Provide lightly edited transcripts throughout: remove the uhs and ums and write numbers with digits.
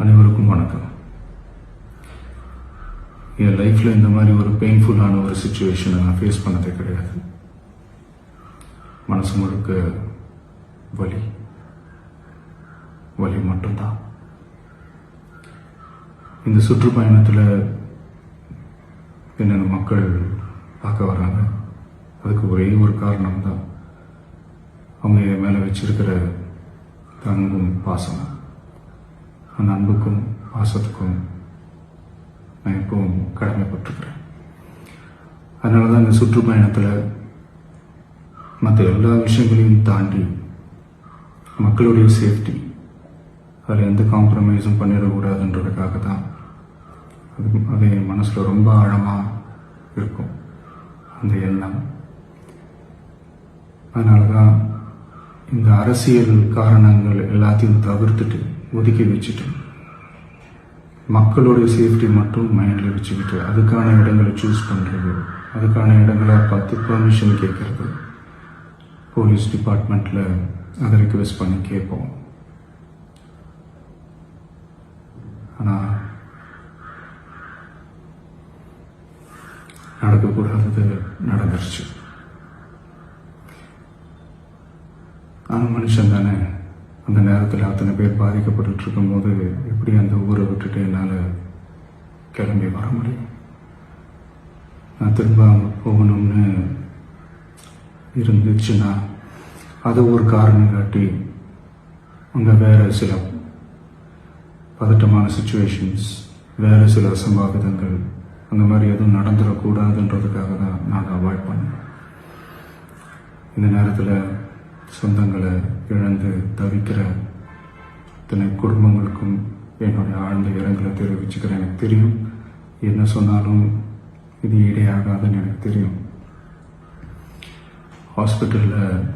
அனைவருக்கும் வணக்கம். என் லைஃப்பில் இந்த மாதிரி ஒரு பெயின்ஃபுல்லான ஒரு சுச்சுவேஷனை நான் ஃபேஸ் பண்ணதே கிடையாது. மனசு முழுக்க வலி வலி மட்டும்தான். இந்த சுற்றுப்பயணத்தில் என்னென்ன மக்கள் பார்க்க வராங்க, அதுக்கு ஒரே ஒரு காரணம் தான், அவங்க என் மேலே வச்சிருக்கிற அன்பும் பாசம். அந்த அன்புக்கும் பாசத்துக்கும் நான் எப்பவும் கடமைப்பட்டிருக்கிறேன். அதனால தான் இந்த சுற்றுப்பயணத்தில் மற்ற எல்லா விஷயங்களையும் தாண்டி மக்களுடைய சேஃப்டி, அதில் எந்த காம்ப்ரமைஸும் பண்ணிடக்கூடாதுன்றதுக்காக தான் அது என் மனசில் ரொம்ப ஆழமாக இருக்கும் அந்த எண்ணம். அதனால தான் இந்த அரசியல் காரணங்கள் எல்லாத்தையும் தவிர்த்துட்டு ஒதுக்கி வச்சுட்டு மக்களுடைய சேஃப்டி மட்டும் மைண்டில் வச்சுக்கிட்டு அதுக்கான இடங்களை சூஸ் பண்ணுறது, அதுக்கான இடங்களை பார்த்து பெர்மிஷன் கேட்கறது, போலீஸ் டிபார்ட்மெண்ட்டில் அதை ரிக்வெஸ்ட் பண்ணி கேட்போம். ஆனால் நடக்கக்கூடாதது நடந்துருச்சு. நான் மனுஷன் தானே. அந்த நேரத்தில் அத்தனை பேர் பாதிக்கப்பட்டு இருக்கும்போது எப்படி அந்த ஊரை விட்டுட்டு என்னால் கிளம்பி வர முடியும்? நான் திரும்ப போகணும்னு இருந்துச்சுன்னா அதை ஒரு காரணம் காட்டி அங்கே வேறு சில பதட்டமான சுச்சுவேஷன்ஸ், வேறு சில அசம்பாவிதங்கள், அந்த மாதிரி எதுவும் நடந்துடக்கூடாதுன்றதுக்காக தான் நான் அவாய்ட் பண்ணேன். இந்த நேரத்தில் சொந்தங்களை இழந்து தவிக்கிற இத்தனை குடும்பங்களுக்கும் என்னுடைய ஆழ்ந்த இரங்கலை தெரிவிச்சுக்கிறேன். எனக்கு தெரியும், என்ன சொன்னாலும் இது ஈடையாகாதுன்னு எனக்கு தெரியும். ஹாஸ்பிட்டலில்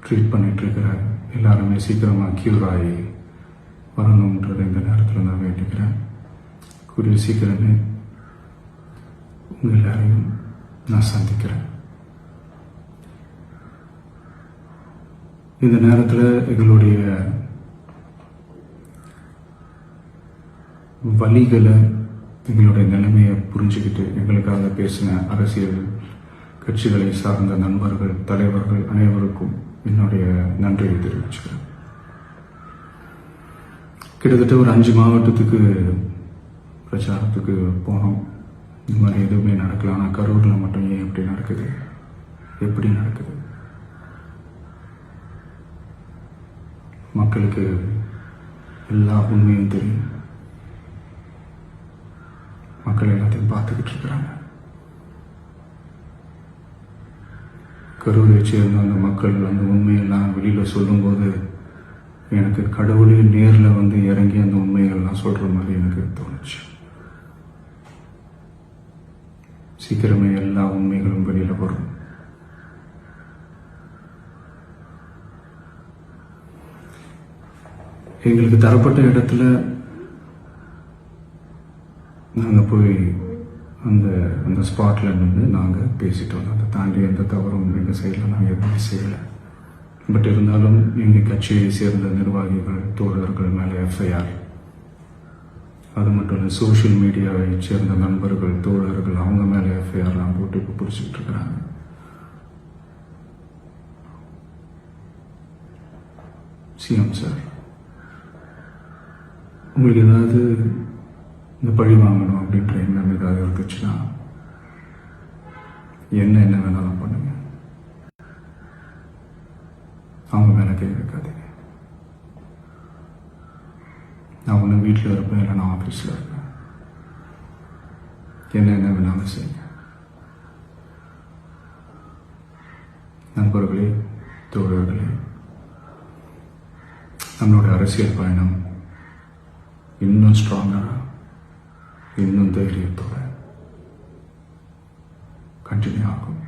ட்ரீட் பண்ணிகிட்ருக்கிற எல்லாருமே சீக்கிரமாக க்யூர் ஆகி வரணுன்றதை இந்த நேரத்தில் நான் வேண்டிக்கிறேன். கூடிய சீக்கிரமே உங்கள் எல்லாரையும் நான் சந்திக்கிறேன். இந்த நேரத்தில் எங்களுடைய வலிகளை, எங்களுடைய நிலைமையை புரிஞ்சுக்கிட்டு எங்களுக்காக பேசின அரசியல் கட்சிகளை சார்ந்த நண்பர்கள், தலைவர்கள் அனைவருக்கும் என்னுடைய நன்றியை தெரிவிச்சுக்கிறேன். கிட்டத்தட்ட ஒரு 5 மாவட்டத்துக்கு பிரச்சாரத்துக்கு போனோம். இந்த மாதிரி எதுவுமே நடக்கல. ஆனால் கரூரில் மட்டும் ஏன் எப்படி நடக்குது, எப்படி நடக்குது? மக்களுக்கு எல்லா உண்மையும் தெரியும். மக்கள் எல்லாத்தையும் பார்த்துக்கிட்டு இருக்கிறாங்க. கரூரை சேர்ந்த அந்த மக்கள் அந்த உண்மையெல்லாம் வெளியில் சொல்லும்போது எனக்கு கடவுளே நேரில் வந்து இறங்கி அந்த உண்மைகள்லாம் சொல்கிற மாதிரி எனக்கு தோணுச்சு. சீக்கிரமே எல்லா உண்மைகளும் வெளியில் வரும். எங்களுக்கு தரப்பட்ட இடத்துல நாங்கள் போய் அந்த ஸ்பாட்டில் நின்று நாங்கள் பேசிட்டோம். அதை தாண்டி எந்த தவறும் எங்கள் சைடில் நாங்கள் எதுவுமே செய்யலை. பட் இருந்தாலும் எங்கள் கட்சியை சேர்ந்த நிர்வாகிகள், தோழர்கள் மேலே எஃப்ஐஆர், அது மட்டும் இல்லை சோஷியல் மீடியாவை சேர்ந்த நண்பர்கள், தோழர்கள், அவங்க மேலே எஃப்ஐஆர்லாம் போட்டு இப்போ பிடிச்சிக்கிட்டு இருக்கிறாங்க. சிஎம் சார், உங்களுக்கு ஏதாவது இந்த பழி வாங்கணும் அப்படின்ற எண்ணம் ஏதாவது இருந்துச்சுன்னா என்ன வேணாலும் பண்ணுங்க. அவங்க மேலே கை வைக்காதீங்க. நான் ஒன்று வீட்டில் இருப்பேன், இல்லை நான் ஆஃபீஸில் இருப்பேன். என்ன வேணாலும் செய்யுங்க. நண்பர்களே, தோழர்களே, நம்மளோட அரசியல் பயணம் இன்னும் ஸ்ட்ராங்கராக, இன்னும் தைரியத்தோட கண்டினியூ ஆகும்.